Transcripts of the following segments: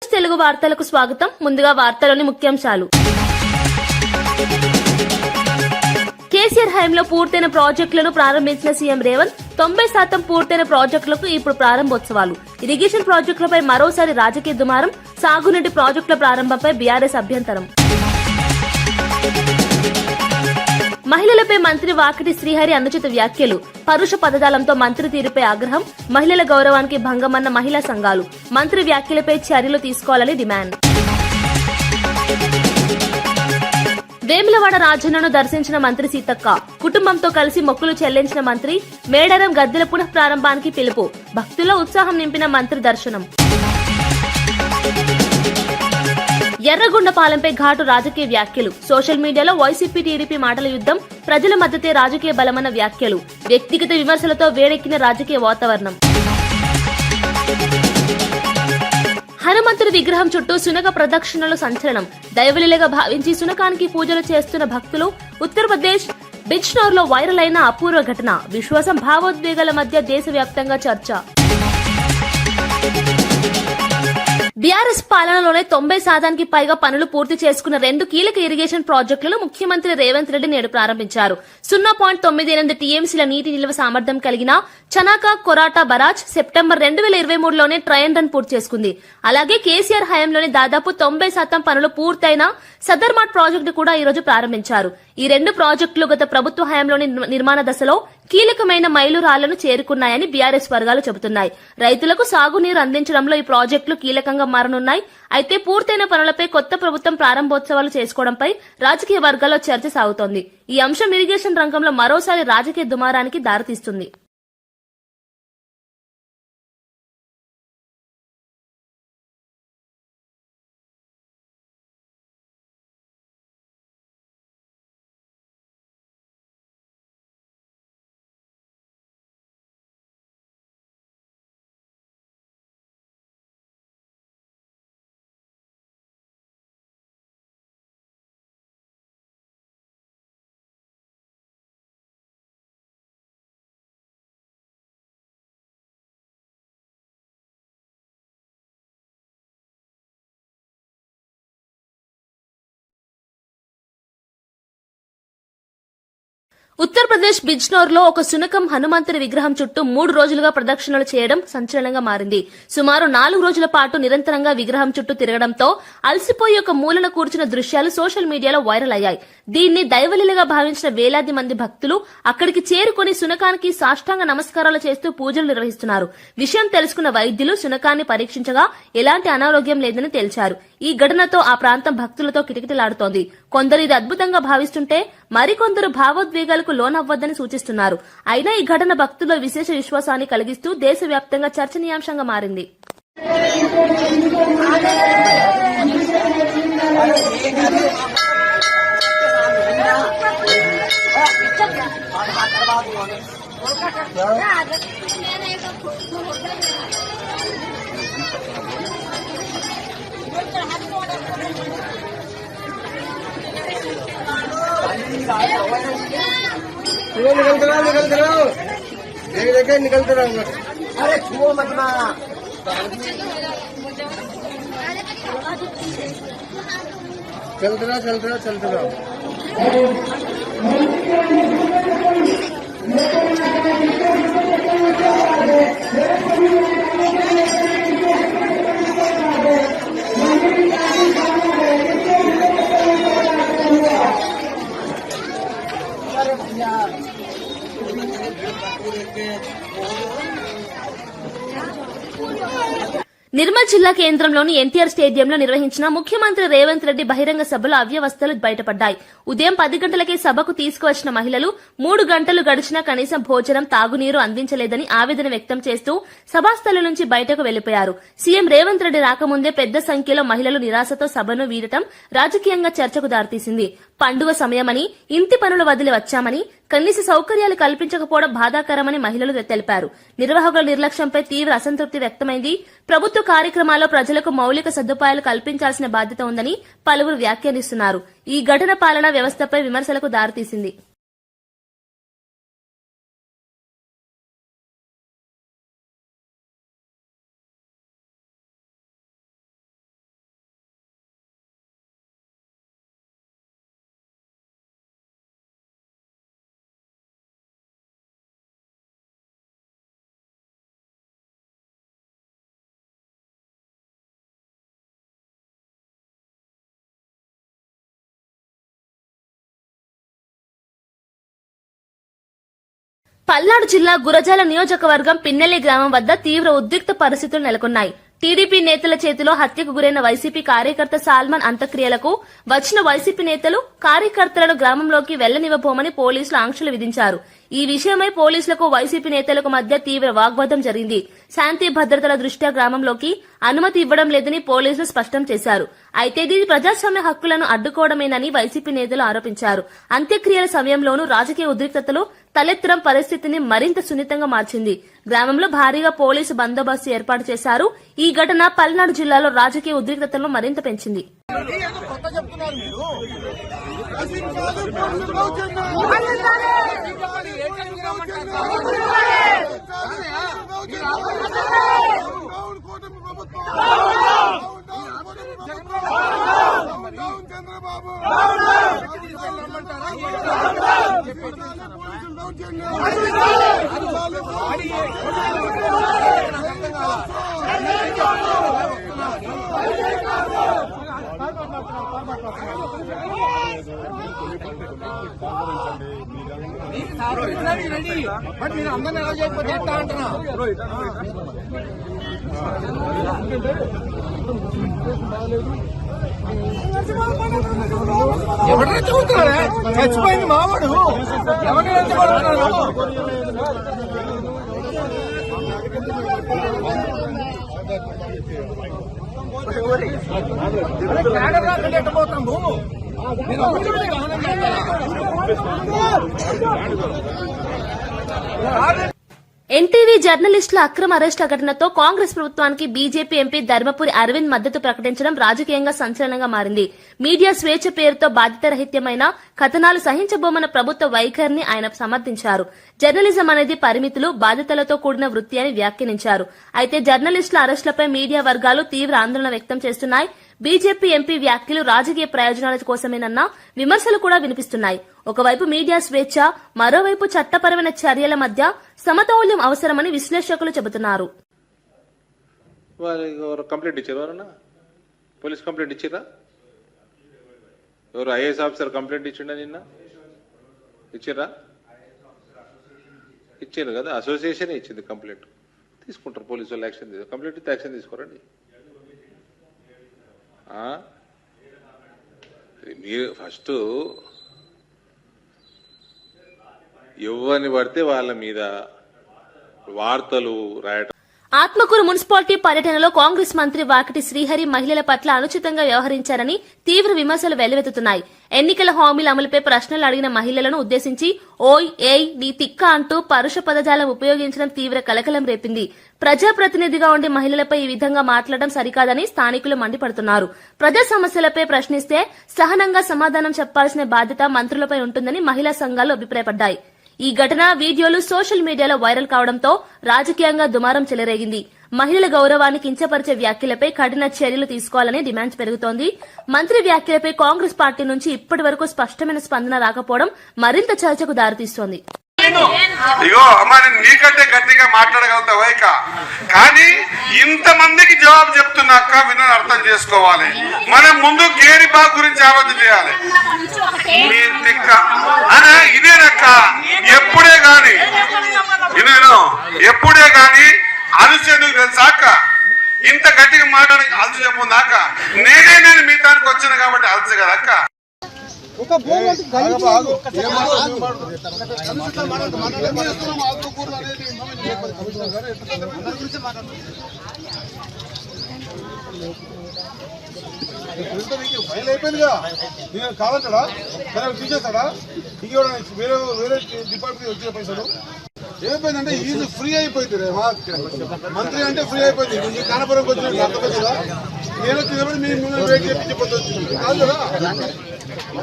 News Telugu వార్తలకు స్వాగతం. ముందుగా వార్తలోని ముఖ్యాంశాలు. కేసీఆర్ హయాంలో పూర్తయిన ప్రాజెక్టులను ప్రారంభించిన సీఎం రేవంత్ 90% పూర్తయిన ప్రాజెక్టులకు ఇప్పుడు ప్రారంభోత్సవాలు. ఇరిగేషన్ ప్రాజెక్టులపై మరోసారి రాజకీయ దుమారం. సాగునీటి ప్రాజెక్టుల ప్రారంభంపై బీఆర్ఎస్ అభ్యంతరం. మహిళలపై మంత్రి వాకిటి శ్రీహరి అనుచిత వ్యాఖ్యలు. పరుష పదజాలంతో మంత్రి తీరుపై ఆగ్రహం. మహిళల గౌరవానికి భంగమన్న మహిళా సంఘాలు. మంత్రి వ్యాఖ్యలపై చర్యలు తీసుకోవాలని డిమాండ్. వేములవాడ రాజన్నను దర్శించిన మంత్రి సీతక్క. కుటుంబంతో కలిసి మొక్కులు చెల్లించిన మంత్రి. మేడారం గద్దెల పునః ప్రారంభానికి పిలుపు. భక్తుల్లో ఉత్సాహం నింపిన మంత్రి దర్శనం. ఎర్రగొండపాలెంపై ఘాటు రాజకీయ వ్యాఖ్యలు. సోషల్ మీడియాలో వైసీపీ టీడీపీ మాటల యుద్ధం. ప్రజల మద్దతే రాజకీయ బలమన్న వ్యాఖ్యలు. వ్యక్తిగత విమర్శలతో వేడెక్కిన రాజకీయ వాతావరణం. హనుమంతుడి విగ్రహం చుట్టూ శునక ప్రదక్షిణలు సంచలనం. దైవలీలగా భావించి శునకానికి పూజలు చేస్తున్న భక్తులు. ఉత్తరప్రదేశ్ బిజ్నోర్లో వైరల్ అయిన అపూర్వ ఘటన. విశ్వాసం భావోద్వేగాల మధ్య దేశవ్యాప్తంగా చర్చ. బీఆర్ఎస్ పాలనలోనే 90% పైగా పనులు పూర్తి చేసుకున్న 2 కీలక ఇరిగేషన్ ప్రాజెక్టులను ముఖ్యమంత్రి రేవంత్ రెడ్డి నేడు ప్రారంభించారు. 0.98 టీఎంసీల నీటి నిల్వ సామర్థ్యం కలిగిన చనాకా కొరాటా బరాజ్ సెప్టెంబర్ 2023లోనే ట్రయల్ రన్ పూర్తి చేసుకుంది. అలాగే కేసీఆర్ హయాంలోనే దాదాపు 90% పనులు పూర్తయిన సదర్మాట్ ప్రాజెక్టు కూడా ఈ రోజు ప్రారంభించారు. ఈ 2 ప్రాజెక్టులు గత ప్రభుత్వ హయాంలోని నిర్మాణ దశలో కీలకమైన మైలురాళ్లను చేరుకున్నాయని బీఆర్ఎస్ వర్గాలు చెబుతున్నాయి. రైతులకు సాగునీరు అందించడంలో ఈ ప్రాజెక్టులు కీలకంగా మారనున్నాయి. అయితే పూర్తయిన పనులపై కొత్త ప్రభుత్వం ప్రారంభోత్సవాలు చేసుకోవడంపై రాజకీయ వర్గాల్లో చర్చ సాగుతోంది. ఈ అంశం ఇరిగేషన్ రంగంలో మరోసారి రాజకీయ దుమారానికి దారితీస్తుంది. ఉత్తరప్రదేశ్ బిజ్నోర్లో ఒక శునకం హనుమంతుడి విగ్రహం చుట్టూ 3 రోజులుగా ప్రదక్షిణలు చేయడం సంచలనంగా మారింది. సుమారు 4 రోజుల పాటు నిరంతరంగా విగ్రహం చుట్టూ తిరగడంతో అలసిపోయి ఒక మూలన కూర్చున్న దృశ్యాలు సోషల్ మీడియాలో వైరల్ అయ్యాయి. దీన్ని దైవలీలగా భావించిన వేలాది మంది భక్తులు అక్కడికి చేరుకుని శునకానికి సాష్టాంగ నమస్కారాలు చేస్తూ పూజలు నిర్వహిస్తున్నారు. విషయం తెలుసుకున్న వైద్యులు శునకాన్ని పరీక్షించగా ఎలాంటి అనారోగ్యం లేదని తేల్చారు. ఈ ఘటనతో ఆ ప్రాంతం భక్తులతో కిటకిటలాడుతోంది. కొందరు ఇది అద్భుతంగా భావిస్తుంటే మరికొందరు భావోద్వేగాలకు లోనవ్వద్దని సూచిస్తున్నారు. అయినా ఈ ఘటన భక్తుల్లో విశేష విశ్వాసాన్ని కలిగిస్తూ దేశవ్యాప్తంగా చర్చనీయాంశంగా మారింది. निकलते रहो। अरे छुओ मत ना। चलते रहो। నిర్మల్ జిల్లా కేంద్రంలోని ఎన్టీఆర్ స్టేడియంలో నిర్వహించిన ముఖ్యమంత్రి రేవంత్ రెడ్డి బహిరంగ సభలో అవ్యవస్థలు బయటపడ్డాయి. ఉదయం 10 గంటలకే సభకు తీసుకువచ్చిన మహిళలు 3 గంటలు గడిచినా కనీసం భోజనం, తాగునీరు అందించలేదని ఆవేదన వ్యక్తం చేస్తూ సభాస్థలి నుంచి బయటకు వెళ్లిపోయారు. సీఎం రేవంత్ రెడ్డి రాకముందే పెద్ద సంఖ్యలో మహిళలు నిరాశతో సభను వీడటం రాజకీయంగా చర్చకు దారితీసింది. పండుగ సమయమని, ఇంటి పనులు వదిలి వచ్చామని, కనీస సౌకర్యాలు కల్పించకపోవడం బాధాకరమని మహిళలు తెలిపారు. నిర్వాహకుల నిర్లక్ష్యంపై తీవ్ర అసంతృప్తి వ్యక్తమైంది. ప్రభుత్వ కార్యక్రమాల్లో ప్రజలకు మౌలిక సదుపాయాలు కల్పించాల్సిన బాధ్యత ఉందని పలువురు వ్యాఖ్యానిస్తున్నారు. ఈ ఘటన పాలనా వ్యవస్థపై విమర్శలకు దారితీసింది. పల్నాడు జిల్లా గురజాల నియోజకవర్గం పిన్నెల్లి గ్రామం వద్ద తీవ్ర ఉద్రిక్త పరిస్థితులు నెలకొన్నాయి. టీడీపీ నేతల చేతిలో హత్యకు గురైన వైసీపీ కార్యకర్త సాల్మన్ అంత్యక్రియలకు వచ్చిన వైసీపీ నేతలు కార్యకర్తలను గ్రామంలోకి వెళ్లనివ్వబోమని పోలీసులు ఆంక్షలు విధించారు. ఈ విషయమై పోలీసులకు వైసీపీ నేతలకు మధ్య తీవ్ర వాగ్వాదం జరిగింది. శాంతి భద్రతల దృష్ట్యా గ్రామంలోకి అనుమతి ఇవ్వడం లేదని పోలీసులు స్పష్టం చేశారు. అయితే ఇది ప్రజాస్వామ్య హక్కులను అడ్డుకోవడమేనని వైసీపీ నేతలు ఆరోపించారు. అంత్యక్రియల సమయంలోనూ రాజకీయ ఉద్రిక్తతలు తలెత్తడం పరిస్థితిని మరింత సున్నితంగా మార్చింది. గ్రామంలో భారీగా పోలీసు బందోబస్తు ఏర్పాటు చేశారు. ఈ ఘటన పల్నాడు జిల్లాలో రాజకీయ ఉద్రిక్తతలను మరింత పెంచింది. బట్ మీరు అందరినీ ఎలా చేయకపోతే ఎట్లా అంటున్నా ఎవరైనా చెబుతున్నారా చచ్చిపోయింది మావాడు ఎవరైనా చెబుతున్నారు ఎట్టబోతాము ఎన్టీవీ జర్నలిస్టుల అక్రమ అరెస్టుల ఘటనతో కాంగ్రెస్ ప్రభుత్వానికి బీజేపీ ఎంపీ ధర్మపురి అరవింద్ మద్దతు ప్రకటించడం రాజకీయంగా సంచలనంగా మారింది. మీడియా స్వేచ్ఛ పేరుతో బాధ్యతారహిత్యమైన కథనాలు సహించబోమన్న ప్రభుత్వ వైఖరిని ఆయన సమర్థించారు. జర్నలిజం అనేది పరిమితులు, బాధ్యతలతో కూడిన వృత్తి అని వ్యాఖ్యానించారు. అయితే జర్నలిస్టుల అరెస్టులపై మీడియా వర్గాలు తీవ్ర ఆందోళన వ్యక్తం చేస్తున్నాయి. బీజేపీ ఎంపీ వ్యాఖ్యలు రాజకీయ ప్రయోజనాల కోసమేనన్న విమర్శలు కూడా వినిపిస్తున్నాయి. ఒకవైపు మీడియా స్వేచ్ఛ, మరోవైపు చట్టపరమైన చర్యల మధ్య సమతౌల్యం అవసరమని విశ్లేషకులు చెబుతున్నారు. కంప్లైంట్ ఇచ్చారు ఎవరన్నా? పోలీస్ కంప్లైంట్ ఇచ్చిరా? ఎవరు ఐఏఎస్ ఆఫీసర్ కంప్లైంట్ ఇచ్చిండ నిన్న? ఇచ్చిరా? ఇచ్చారు కదా, అసోసియేషన్ ఇచ్చింది కంప్లైంట్. తీసుకుంటారు పోలీసు వాళ్ళు యాక్షన్. కంప్లైంట్ ఇస్తే యాక్షన్ తీసుకోరండి. మీరు ఫస్ట్ ఎవరిని పడితే వాళ్ళ మీద వార్తలు రాయటం. ఆత్మకూరు మున్సిపాలిటీ పర్యటనలో కాంగ్రెస్ మంత్రి వాకిటి శ్రీహరి మహిళల పట్ల అనుచితంగా వ్యవహరించారని తీవ్ర విమర్శలు వెల్లువెత్తుతున్నాయి. ఎన్నికల హామీల అమలుపై ప్రశ్నలు అడిగిన మహిళలను ఉద్దేశించి ఓయ్ ఏయ్ నీ తిక్క అంటూ పరుష పదజాలం ఉపయోగించడం తీవ్ర కలకలం రేపింది. ప్రజాప్రతినిధిగా ఉండి మహిళలపై ఈ విధంగా మాట్లాడడం సరికాదని స్థానికులు మండిపడుతున్నారు. ప్రజా సమస్యలపై ప్రశ్నిస్తే సహనంగా సమాధానం చెప్పాల్సిన బాధ్యత మంత్రులపై ఉంటుందని మహిళా సంఘాలు అభిప్రాయపడ్డాయి. ఈ ఘటన వీడియోలు సోషల్ మీడియాలో వైరల్ కావడంతో రాజకీయంగా దుమారం చెలరేగింది. మహిళల గౌరవాన్ని కించపరిచే వ్యాఖ్యలపై కఠిన చర్యలు తీసుకోవాలని డిమాండ్ పెరుగుతోంది. మంత్రి వ్యాఖ్యలపై కాంగ్రెస్ పార్టీ నుంచి ఇప్పటి వరకు స్పష్టమైన స్పందన రాకపోవడం మరింత చర్చకు దారితీస్తోంది. ఇగో అమ్మా, నేను నీకంటే గట్టిగా మాట్లాడగలుగుతావా? కానీ ఇంతమందికి జవాబు చెప్తున్నాక వినని అర్థం చేసుకోవాలి. మనం ముందు గేరి బాగ్ గురించి ఆలోచన చేయాలి. ఇదేనక్క ఎప్పుడే గాని ఎప్పుడే గాని అలసేందుకు తెలుసాక ఇంత గట్టిగా మాట్లాడడానికి అలసి చెప్పుందాక నేను మిగతానికి వచ్చిన కాబట్టి అలసి కదక్క. ఫైల్ అయిపోయిందిగా, నేను కావాలంటాడా? తీసేస్తాడా? వేరే వేరే డిపార్ట్మెంట్ వచ్చిన పైసలు ఏమైపోయిందంటే ఈజీ ఫ్రీ అయిపోయింది. మంత్రి అంటే ఫ్రీ అయిపోయింది. కానపురంకి వచ్చిన అర్థమైంది కదా. నేను వచ్చినప్పుడు మీరు వెయిట్ చేయించి కాదు కదా.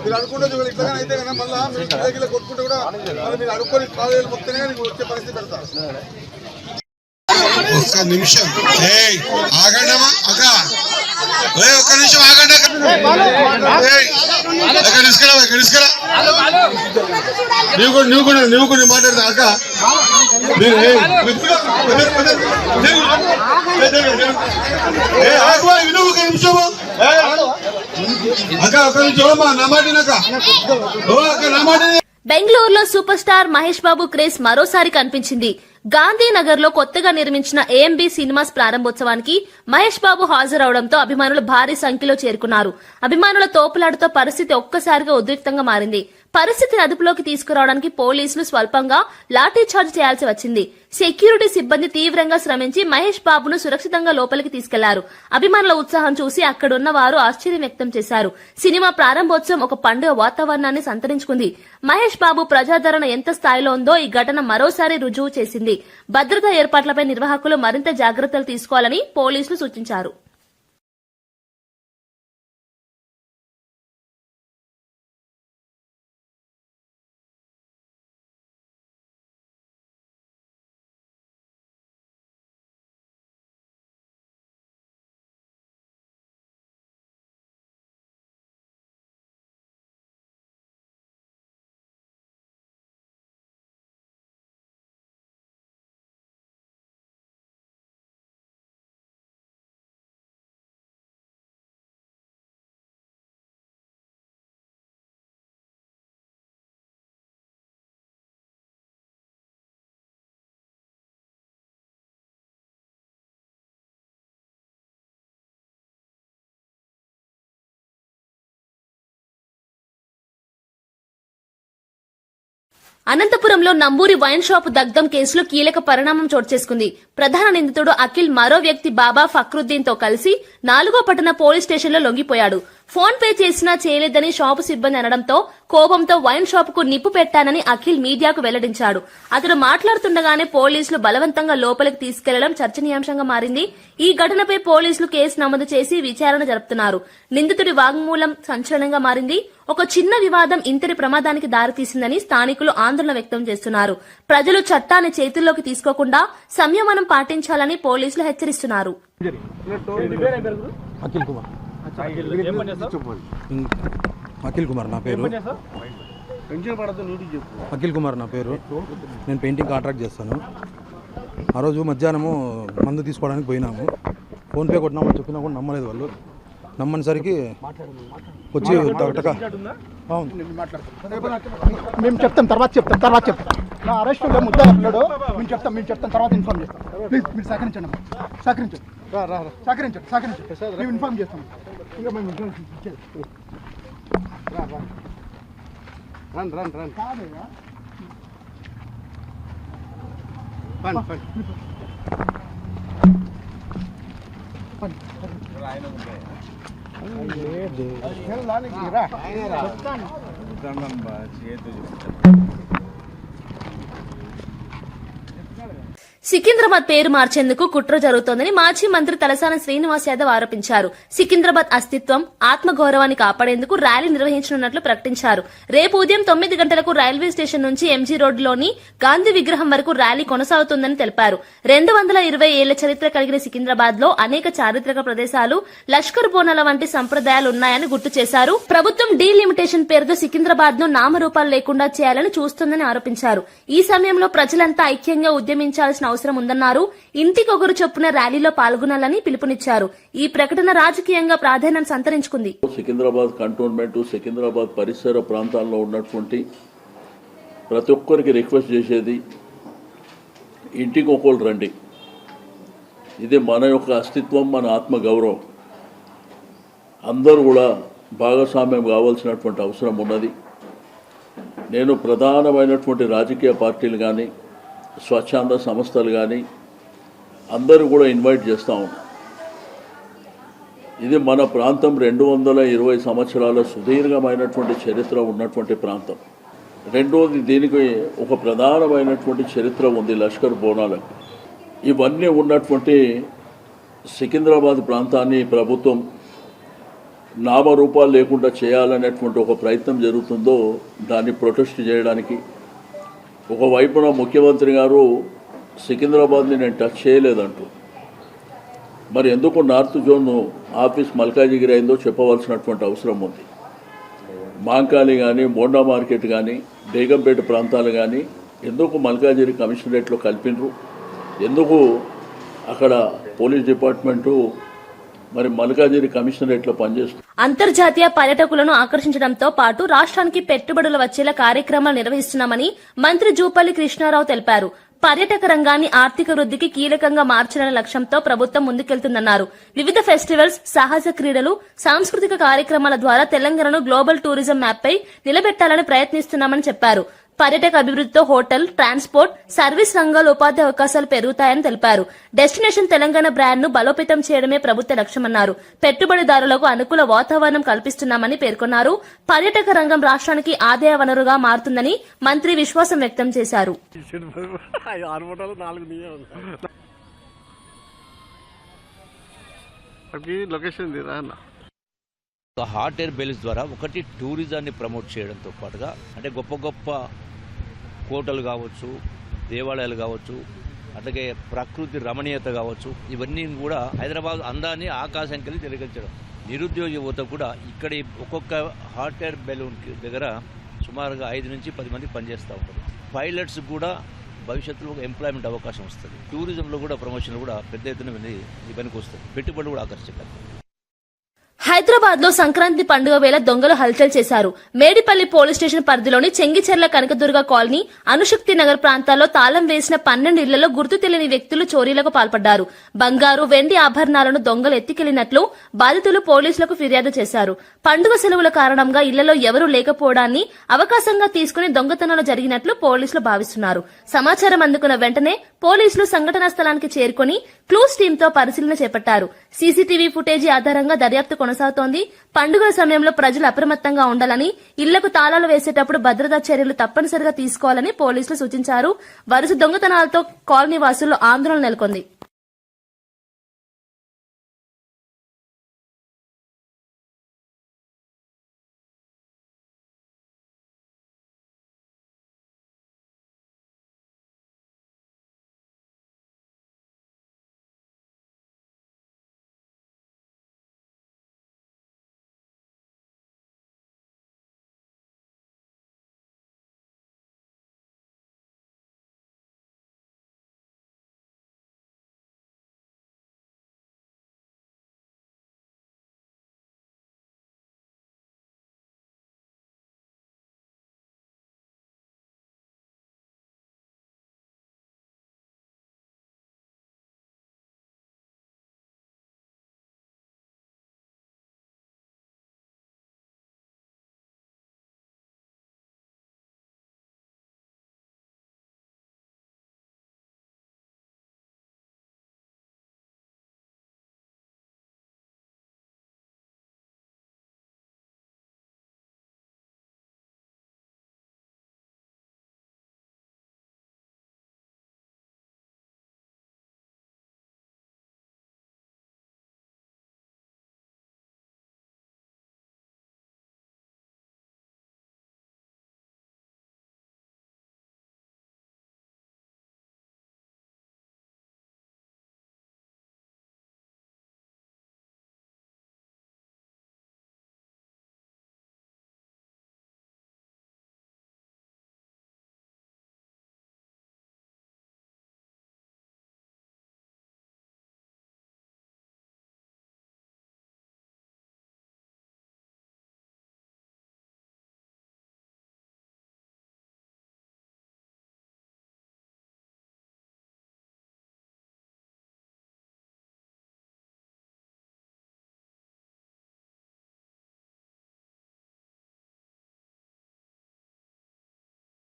మీరు అనుకుంటే ఇట్లాగానే అయితే కదా మళ్ళీ మీరు కిలో కొట్టుకుంటే కూడా మళ్ళీ మీరు అనుకోని కాలేజీలు మొత్తనే నీకు వచ్చే పరిస్థితి పెడతా. ఒక్క నిమిషం ఆగండమ్మా అక్క, ఒక్క నిమిషం ఆగండి. తీసుకురా నువ్వు కూడా మాట్లాడతా అక్క. విను ఒక నిమిషము అక్క, ఒక నిమిషం నా మాట అక్క, నా మాట. బెంగళూరులో super star Mahesh Babu craze మరోసారి కనిపించింది. గాంధీనగర్ లో కొత్తగా నిర్మించిన ఏఎంబీ సినిమాస్ ప్రారంభోత్సవానికి మహేష్ బాబు హాజరవడంతో అభిమానులు భారీ సంఖ్యలో చేరుకున్నారు. అభిమానుల తోపులాటతో పరిస్థితి ఒక్కసారిగా ఉద్రిక్తంగా మారింది. పరిస్థితిని అదుపులోకి తీసుకురావడానికి పోలీసులు స్వల్పంగా లాఠీచార్జ్ చేయాల్సి వచ్చింది. సెక్యూరిటీ సిబ్బంది తీవ్రంగా శ్రమించి మహేష్ బాబును సురక్షితంగా లోపలికి తీసుకెళ్లారు. అభిమానుల ఉత్సాహం చూసి అక్కడున్న వారు ఆశ్చర్యం వ్యక్తం చేశారు. సినిమా ప్రారంభోత్సవం ఒక పండుగ వాతావరణాన్ని సంతరించుకుంది. మహేష్ బాబు ప్రజాదరణ ఎంత స్థాయిలో ఉందో ఈ ఘటన మరోసారి రుజువు చేసింది. భద్రతా ఏర్పాట్లపై నిర్వాహకులు మరింత జాగ్రత్తలు తీసుకోవాలని పోలీసులు సూచించారు. అనంతపురంలో నంబూరి వైన్ షాప్ దగ్ధం కేసులో కీలక పరిణామం చోటు చేసుకుంది. ప్రధాన నిందితుడు అఖిల్ మరో వ్యక్తి బాబా ఫక్రుద్దీన్ తో కలిసి 4వ పట్టణ పోలీస్ స్టేషన్లో లొంగిపోయాడు. ఫోన్ పే చేసినా చేయలేదని షాపు సిబ్బంది అనడంతో కోపంతో వైన్ షాప్ కు నిప్పు పెట్టానని అఖిల్ మీడియాకు వెల్లడించాడు. అతడు మాట్లాడుతుండగానే పోలీసులు బలవంతంగా లోపలికి తీసుకెళ్లడం చర్చనీయాంశంగా మారింది. ఈ ఘటనపై పోలీసులు కేసు నమోదు చేసి విచారణ జరుపుతున్నారు. నిందితుడి వాంగ్మూలం సంచలనంగా మారింది. ఒక చిన్న వివాదం ఇంతటి ప్రమాదానికి దారితీసిందని స్థానికులు ఆందోళన వ్యక్తం చేస్తున్నారు. ప్రజలు చట్టాన్ని చేతుల్లోకి తీసుకోకుండా సంయమనం పాటించాలని పోలీసులు హెచ్చరిస్తున్నారు. అఖిల్ కుమార్ నా పేరు. నేను పెయింటింగ్ కాంట్రాక్ట్ చేస్తాను. ఆ రోజు మధ్యాహ్నము మందు తీసుకోవడానికి పోయినాము. ఫోన్పే కొట్టినామని చెప్పినా కూడా నమ్మలేదు వాళ్ళు. నమ్మనిసరికి వచ్చి మేము చెప్తాం తర్వాత నా అరెస్ట్ ముద్ద అన్నాడు. మేము చెప్తాం తర్వాత ఇన్ఫార్మ్ చేస్తాం. ప్లీజ్ మీరు సహకరించండి మేము ఇన్ఫార్మ్ చేస్తాం. ఇంకా మేము రన్ కాదేగా సికింద్రాబాద్ పేరు మార్చేందుకు కుట్ర జరుగుతోందని మాజీ మంత్రి తలసాని శ్రీనివాస్ యాదవ్ ఆరోపించారు. సికింద్రాబాద్ అస్తిత్వం, ఆత్మగౌరవాన్ని కాపాడేందుకు ర్యాలీ నిర్వహించనున్నట్లు ప్రకటించారు. రేపు ఉదయం 9 గంటలకు రైల్వే స్టేషన్ నుంచి ఎంజీ రోడ్డులోని గాంధీ విగ్రహం వరకు ర్యాలీ కొనసాగుతుందని తెలిపారు. 220 ఏళ్ల చరిత్ర కలిగిన సికింద్రాబాద్ లో అనేక చారిత్రక ప్రదేశాలు, లష్కర్ బోనాల వంటి సంప్రదాయాలు ఉన్నాయని గుర్తు చేశారు. ప్రభుత్వం డీలిమిటేషన్ పేరుతో సికింద్రాబాద్ ను నామరూపాలు లేకుండా చేయాలని చూస్తోందని ఆరోపించారు. ఈ సమయంలో ప్రజలంతా ఐక్యంగా ఉద్యమించాల్సిన అవసరం ఉందన్నారు. ఇంటికొకరు చొప్పున ర్యాలీలో పాల్గొనాలని పిలుపునిచ్చారు. ఈ ప్రకటన రాజకీయంగా ప్రాధాన్యం సంతరించుకుంది. సికింద్రాబాద్ కంటోన్మెంట్, సికింద్రాబాద్ పరిసర ప్రాంతాల్లో ఉన్నటువంటి ప్రతి ఒక్కరికి రిక్వెస్ట్ చేసేది, ఇంటికి ఒకళ్ళు రండి. ఇది మన యొక్క అస్తిత్వం, మన ఆత్మగౌరవం. అందరూ కూడా భాగస్వామ్యం కావాల్సినటువంటి అవసరం ఉన్నది. నేను ప్రధానమైనటువంటి రాజకీయ పార్టీలు కానీ, స్వచ్ఛంద సంస్థలు కానీ అందరూ కూడా ఇన్వైట్ చేస్తూ ఉన్నాం. ఇది మన ప్రాంతం 220 సంవత్సరాల సుదీర్ఘమైనటువంటి చరిత్ర ఉన్నటువంటి ప్రాంతం. రెండోది, దీనికి ఒక ప్రధానమైనటువంటి చరిత్ర ఉంది, లష్కర్ బోనాలకు. ఇవన్నీ ఉన్నటువంటి సికింద్రాబాద్ ప్రాంతాన్ని ప్రభుత్వం నామరూపాలు లేకుండా చేయాలనేటువంటి ఒక ప్రయత్నం జరుగుతుందో దాన్ని ప్రొటెస్ట్ చేయడానికి ఒకవైపున ముఖ్యమంత్రి గారు సికింద్రాబాద్ని నేను టచ్ చేయలేదంటూ, మరి ఎందుకు నార్త్ జోన్ ఆఫీస్ మల్కాజిగిరి అయిందో చెప్పవలసినటువంటి అవసరం ఉంది. మాంకాలి కానీ, మోండా మార్కెట్ కానీ, బేగంపేట ప్రాంతాలు కానీ ఎందుకు మల్కాజిగిరి కమిషనరేట్లో కలిపినరు? ఎందుకు అక్కడ పోలీస్ డిపార్ట్మెంటు మరి మల్కాజిగిరి కమిషనరేట్లో పనిచేస్తుంది. అంతర్జాతీయ పర్యాటకులను ఆకర్షించడంతో పాటు రాష్ట్రానికి పెట్టుబడులు వచ్చేలా కార్యక్రమాలు నిర్వహిస్తున్నామని మంత్రి జూపల్లి కృష్ణారావు తెలిపారు. పర్యాటక రంగాన్ని ఆర్థిక వృద్ధికి కీలకంగా మార్చాలనే లక్ష్యంతో ప్రభుత్వం ముందుకెళ్తుందన్నారు. వివిధ ఫెస్టివల్స్, సాహస క్రీడలు, సాంస్కృతిక కార్యక్రమాల ద్వారా తెలంగాణను గ్లోబల్ టూరిజం మ్యాప్పై నిలబెట్టాలని ప్రయత్నిస్తున్నామని చెప్పారు. పర్యాటక అభివృద్ధితో హోటల్, ట్రాన్స్పోర్ట్, సర్వీస్ రంగాల్లో ఉపాధి అవకాశాలు పెరుగుతాయని తెలిపారు. డెస్టినేషన్ తెలంగాణ బ్రాండ్ ను బలోపేతం చేయడమే ప్రభుత్వ లక్ష్యమన్నారు. పెట్టుబడిదారులకు అనుకూల వాతావరణం కల్పిస్తున్నామని పేర్కొన్నారు. పర్యాటక రంగం రాష్ట్రానికి ఆదాయ వనరుగా మారుతుందని మంత్రి విశ్వాసం వ్యక్తం చేశారు. హాట్ ఎయిర్ బెలూన్స్ ద్వారా ఒకటి టూరిజాన్ని ప్రమోట్ చేయడంతో పాటుగా అంటే గొప్ప గొప్ప కోటలు కావచ్చు, దేవాలయాలు కావచ్చు, అట్లాగే ప్రకృతి రమణీయత కావచ్చు, ఇవన్నీ కూడా హైదరాబాద్ అందాన్ని ఆకాశంకెళ్ళి తిరగించడం. నిరుద్యోగ యువత కూడా ఇక్కడ ఒక్కొక్క హాట్ ఎయిర్ బెలూన్ దగ్గర సుమారుగా 5 నుంచి 10 మంది పనిచేస్తూ ఉంటారు. పైలట్స్ కూడా భవిష్యత్తులో ఎంప్లాయ్మెంట్ అవకాశం వస్తుంది. టూరిజంలో కూడా ప్రమోషన్ కూడా పెద్ద ఎత్తున ఈ పనికి వస్తుంది. పెట్టుబడులు కూడా ఆకర్షించారు. హైదరాబాద్ లో సంక్రాంతి పండుగ వేళ దొంగలు హల్చల్ చేశారు. మేడిపల్లి పోలీస్ స్టేషన్ పరిధిలోని చెంగిచెర్ల కనకదుర్గ కాలనీ, అనుశక్తి నగర్ ప్రాంతాల్లో తాళం వేసిన 12 ఇళ్లలో గుర్తు తెలియని వ్యక్తులు చోరీలకు పాల్పడ్డారు. బంగారు, వెండి ఆభరణాలను దొంగలు ఎత్తికెళ్లినట్లు బాధితులు పోలీసులకు ఫిర్యాదు చేశారు. పండుగ సెలవుల కారణంగా ఇళ్లలో ఎవరూ లేకపోవడాన్ని అవకాశంగా తీసుకుని దొంగతనాలు జరిగినట్లు పోలీసులు భావిస్తున్నారు. సమాచారం అందుకున్న వెంటనే పోలీసులు సంఘటనా స్థలానికి చేరుకుని క్లూస్ టీంతో పరిశీలన చేపట్టారు. సీసీటీవీ ఫుటేజీ ఆధారంగా దర్యాప్తు కొనసాగుతోంది. పండుగల సమయంలో ప్రజలు అప్రమత్తంగా ఉండాలని, ఇళ్లకు తాళాలు వేసేటప్పుడు భద్రతా చర్యలు తప్పనిసరిగా తీసుకోవాలని పోలీసులు సూచించారు. వరుస దొంగతనాలతో కాలనీ వాసుల్లో ఆందోళన నెలకొంది.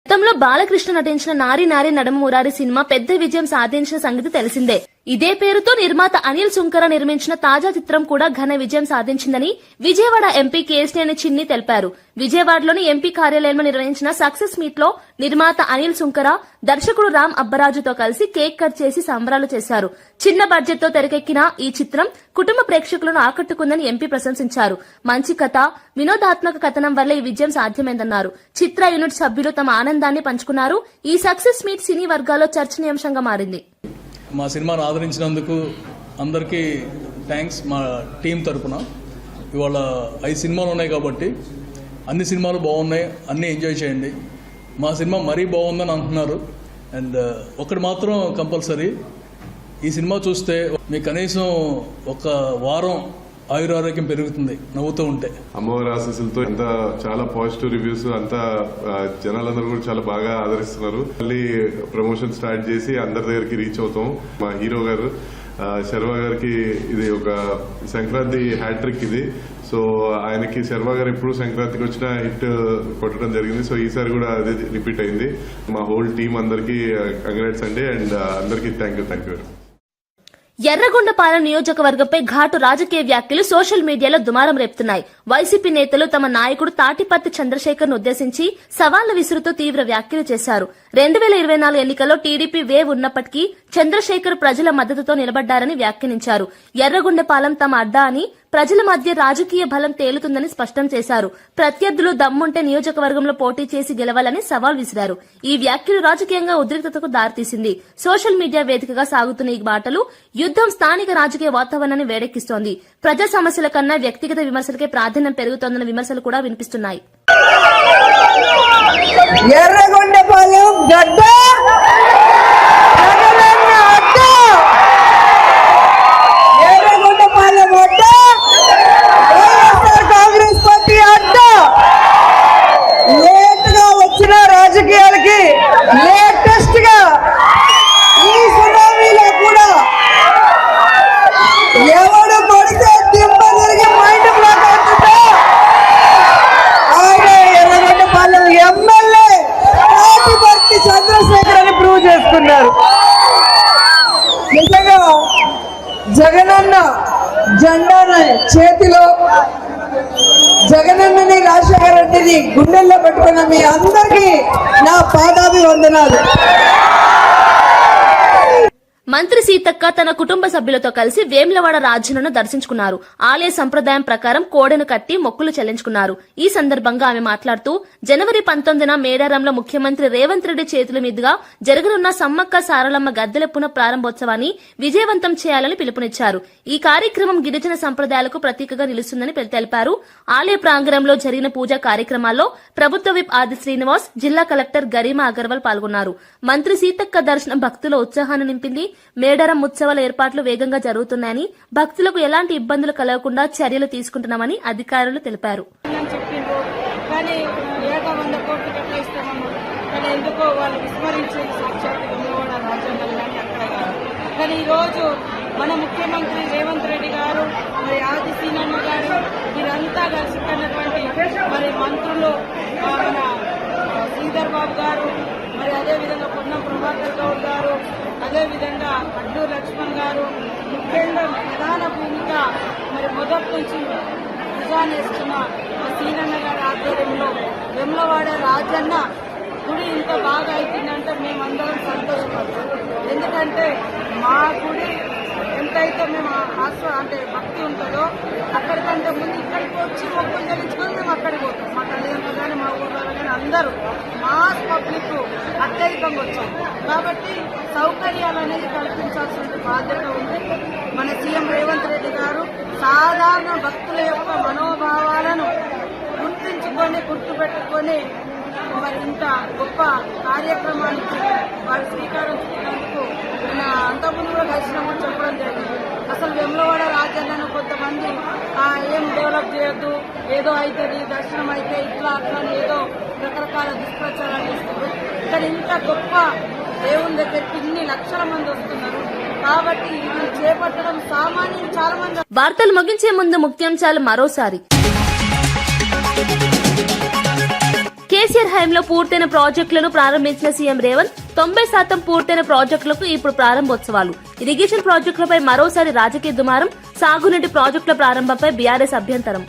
గతంలో బాలకృష్ణ నటించిన నారి నారి నడుమ మురారి సినిమా పెద్ద విజయం సాధించిన సంగతి తెలిసిందే. ఇదే పేరుతో నిర్మాత అనిల్ సుంకర నిర్మించిన తాజా చిత్రం కూడా ఘన విజయం సాధించిందని విజయవాడ ఎంపీ కేశినేని చిన్ని తెలిపారు. విజయవాడలోని ఎంపీ కార్యాలయంలో నిర్వహించిన సక్సెస్ మీట్ లో నిర్మాత అనిల్ సుంకర, దర్శకుడు రామ్ అబ్బరాజుతో కలిసి కేక్ కట్ చేసి సంబరాలు చేశారు. చిన్న బడ్జెట్ తో తెరకెక్కిన ఈ చిత్రం కుటుంబ ప్రేక్షకులను ఆకట్టుకుందని ఎంపీ ప్రశంసించారు. మంచి కథ, వినోదాత్మక కథనం వల్ల ఈ విజయం సాధ్యమైందన్నారు. చిత్ర యూనిట్ సభ్యులు తమ ఆనందాన్ని పంచుకున్నారు. ఈ సక్సెస్ మీట్ సినీ వర్గాల్లో చర్చనీయాంశంగా మారింది. మా సినిమాను ఆదరించినందుకు అందరికీ థ్యాంక్స్. మా టీం తరపున ఇవాళ 5 సినిమాలు ఉన్నాయి కాబట్టి అన్ని సినిమాలు బాగున్నాయి, అన్నీ ఎంజాయ్ చేయండి. మా సినిమా మరీ బాగుందని అంటున్నారు. అండ్ ఒకటి మాత్రం కంపల్సరీ, ఈ సినిమా చూస్తే మీకు కనీసం ఒక వారం ఆయురారోగ్యం పెరుగుతుంది నవ్వుతూ ఉంటే. అమ్మవారి ఆశీస్సులతో ఎంత చాలా పాజిటివ్ రివ్యూస్, అంతా జనాలందరూ కూడా చాలా బాగా ఆదరిస్తున్నారు. మళ్ళీ ప్రమోషన్ స్టార్ట్ చేసి అందరి దగ్గరికి రీచ్ అవుతాం. మా హీరో గారు శర్వ గారికి ఇది ఒక సంక్రాంతి హ్యాట్రిక్ ఇది. సో ఆయనకి శర్వ గారు ఎప్పుడు సంక్రాంతికి వచ్చిన హిట్ కొట్టడం జరిగింది. సో ఈసారి కూడా అదే రిపీట్ అయింది. మా హోల్ టీమ్ అందరికీ కంగ్రాట్స్ అండి. అండ్ అందరికీ థ్యాంక్ యూ. ఎర్రగొండపాలెం నియోజకవర్గంపై ఘాటు రాజకీయ వ్యాఖ్యలు సోషల్ మీడియాలో దుమారం రేపుతున్నాయి. వైసీపీ నేతలు తమ నాయకుడు తాటిపర్తి చంద్రశేఖర్ ను ఉద్దేశించి సవాళ్లు విసురుతూ తీవ్ర వ్యాఖ్యలు చేశారు. 2024 ఎన్నికల్లో టీడీపీ వేవ్ ఉన్నప్పటికీ చంద్రశేఖర్ ప్రజల మద్దతుతో నిలబడ్డారని వ్యాఖ్యానించారు. ఎర్రగొండపాలెం తమ అడ్డా అని, ప్రజల మధ్య రాజకీయ బలం తేలుతుందని స్పష్టం చేశారు. ప్రత్యర్థులు దమ్ముంటే నియోజకవర్గంలో పోటీ చేసి గెలవాలని సవాల్ విసిరారు. ఈ వ్యాఖ్యలు రాజకీయంగా ఉద్రిక్తతకు దారితీసింది. సోషల్ మీడియా వేదికగా సాగుతున్న ఈ మాటలు యుద్దం స్థానిక రాజకీయ వాతావరణాన్ని వేడెక్కిస్తోంది. ప్రజా సమస్యల కన్నా వ్యక్తిగత విమర్శలకే ప్రాధాన్యం పెరుగుతోందన్న విమర్శలు కూడా వినిపిస్తున్నాయి. ఎర్రగొండపాలెం గడ్డ ఎర్రగొండపాలెం అడ్డ వైఎస్ఆర్ కాంగ్రెస్ పార్టీ అడ్డ. లేట్ గా వచ్చిన రాజకీయాలకి లేటెస్ట్ గా ఈ సునామీలో కూడా ఎవడు కొడితే దింప తిరిగి మైండ్ బ్లాక్ అవుతుందో ఆయన ఎర్రగొండపాలెం ఎమ్మెల్యే తాటిపర్తి చంద్రశేఖర్ అని ప్రూవ్ చేసుకున్నారు. నిజంగా జగనన్న జెండాను చేతిలో, జగనన్నని రాజశేఖర రెడ్డిని గుండెల్లో పెట్టుకున్న మీ అందరికీ నా పాదాభివందనాలు. మంత్రి సీతక్క తన కుటుంబ సభ్యులతో కలిసి వేములవాడ రాజన్నను దర్శించుకున్నారు. ఆలయ సంప్రదాయం ప్రకారం కోడెను కట్టి మొక్కులు చెల్లించుకున్నారు. ఈ సందర్భంగా ఆమె మాట్లాడుతూ జనవరి 19న మేడారంలో ముఖ్యమంత్రి రేవంత్ రెడ్డి చేతుల మీదుగా జరగనున్న సమ్మక్క సారలమ్మ గద్దెల పునః ప్రారంభోత్సవాన్ని విజయవంతం చేయాలని పిలుపునిచ్చారు. ఈ కార్యక్రమం గిరిజన సంప్రదాయాలకు ప్రతీకగా నిలుస్తుందని తెలిపారు. ఆలయ ప్రాంగణంలో జరిగిన పూజా కార్యక్రమాల్లో ప్రభుత్వ విప్ ఆది శ్రీనివాస్, జిల్లా కలెక్టర్ గరిమా అగర్వాల్ పాల్గొన్నారు. మంత్రి సీతక్క దర్శనం భక్తుల ఉత్సాహాన్ని నింపింది. మేడారం ఉత్సవాల ఏర్పాట్లు వేగంగా జరుగుతున్నాయని, భక్తులకు ఎలాంటి ఇబ్బందులు కలగకుండా చర్యలు తీసుకుంటున్నామని అధికారులు తెలిపారు. కానీ 100 కోట్లు కట్టేస్తామన్నారు. కానీ ఎందుకో వాళ్ళు విస్మరించి కానీ ఈరోజు మన ముఖ్యమంత్రి రేవంత్ రెడ్డి గారు, మరి ఆది సీనన్న గారు, వీరంతా కలిసి మరి మంత్రులు మన శ్రీధర్ బాబు గారు, మరి అదేవిధంగా పొన్నం ప్రభాకర్ గౌడ్ గారు, అదేవిధంగా అడ్డూరు లక్ష్మణ్ గారు, ముఖ్యంగా ప్రధాన భూమిక మరి మొదటి నుంచి నిజానేస్తున్న సీనన్న గారి ఆధ్వర్యంలో వెమ్లవాడ రాజన్న గుడి ఇంత బాగా అవుతుందంటే మేమందరం సంతోషపడతాం. ఎందుకంటే మా గుడి ఎంతైతే మేము అంటే భక్తి ఉంటుందో అక్కడికంటే ముందు ఇక్కడికి వచ్చి మొక్కులు చెల్లించుకొని మేము అక్కడికి పోతాం. మా తల్లిదండ్రులు కానీ మా ఊళ్ళో కానీ అందరూ మాస్ పబ్లిక్ అత్యధికంగా వచ్చాం. కాబట్టి సౌకర్యాలు అనేది కల్పించాల్సిన బాధ్యత ఉంది. మన సీఎం రేవంత్ రెడ్డి గారు సాధారణ భక్తుల యొక్క మనోభావాలను గుర్తుపెట్టుకొని మరి ఇంత గొప్ప కార్యక్రమానికి వారు శ్రీకారం చుట్టినందుకు నేను అంతకుముందు కూడా కలిసినప్పుడు చెప్పడం జరిగింది. అసలు వెమ్లవాడ రాజ్యాలను కొంతమంది ఏం డెవలప్ చేయొద్దు, ఏదో అవుతుంది, దర్శనం అయితే ఇట్లా అట్లా ఏదో రకరకాల దుష్ప్రచారాలు చేస్తారు. కానీ ఇంత గొప్ప దేవుని దగ్గరికి ఇన్ని లక్షల మంది వస్తున్నారు. కాబట్టి ఇది చేపట్టడం సామాన్యులు చాలా మంది. వార్తలు ముగించే ముందు ముఖ్యాంశాలు మరోసారి. కేసీఆర్ హయాంలో పూర్తయిన ప్రాజెక్టులను ప్రారంభించిన సీఎం రేవంత్ 90% పూర్తయిన ప్రాజెక్టులకు ఇప్పుడు ప్రారంభోత్సవాలు. ఇరిగేషన్ ప్రాజెక్టులపై మరోసారి రాజకీయ దుమారం. సాగునీటి ప్రాజెక్టుల ప్రారంభంపై బీఆర్ఎస్ అభ్యంతరం.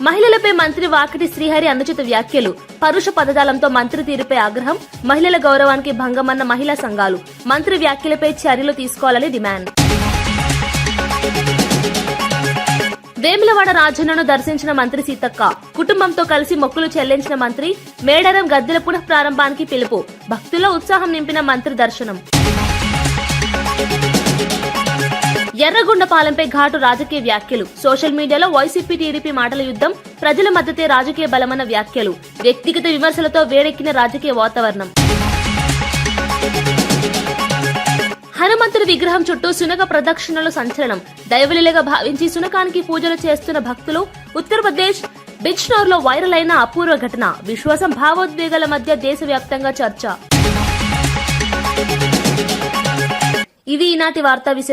మహిళలపై మంత్రి వాకిటి శ్రీహరి అనుచిత వ్యాఖ్యలు. పరుష పదజాలంతో మంత్రి తీరుపై ఆగ్రహం. మహిళల గౌరవానికి భంగమన్న మహిళా సంఘాలు. మంత్రి వ్యాఖ్యలపై చర్యలు తీసుకోవాలని డిమాండ్. వేములవాడ రాజన్నను దర్శించిన మంత్రి సీతక్క. కుటుంబంతో కలిసి మొక్కులు చెల్లించిన మంత్రి. మేడారం గద్దెల పునః ప్రారంభానికి పిలుపు. భక్తుల్లో ఉత్సాహం నింపిన మంత్రి దర్శనం. ఎర్రగొండపాలెంపై ఘాటు రాజకీయ వ్యాఖ్యలు. సోషల్ మీడియాలో వైసీపీ టీడీపీ మాటల యుద్దం. ప్రజల మద్దతే రాజకీయ బలమన్న వ్యాఖ్యలు. వ్యక్తిగత విమర్శలతో వేడెక్కిన రాజకీయ వాతావరణం. హనుమంతుడి విగ్రహం చుట్టూ శునక ప్రదక్షిణలు సంచలనం. దైవలీలగా భావించి శునకానికి పూజలు చేస్తున్న భక్తులు. ఉత్తరప్రదేశ్ బిజ్నోర్లో వైరల్ అయిన అపూర్వ ఘటన. విశ్వాసం భావోద్వేగాల మధ్య దేశవ్యాప్తంగా చర్చ. ఇది ఈనాటి వార్తా విశేషాలు.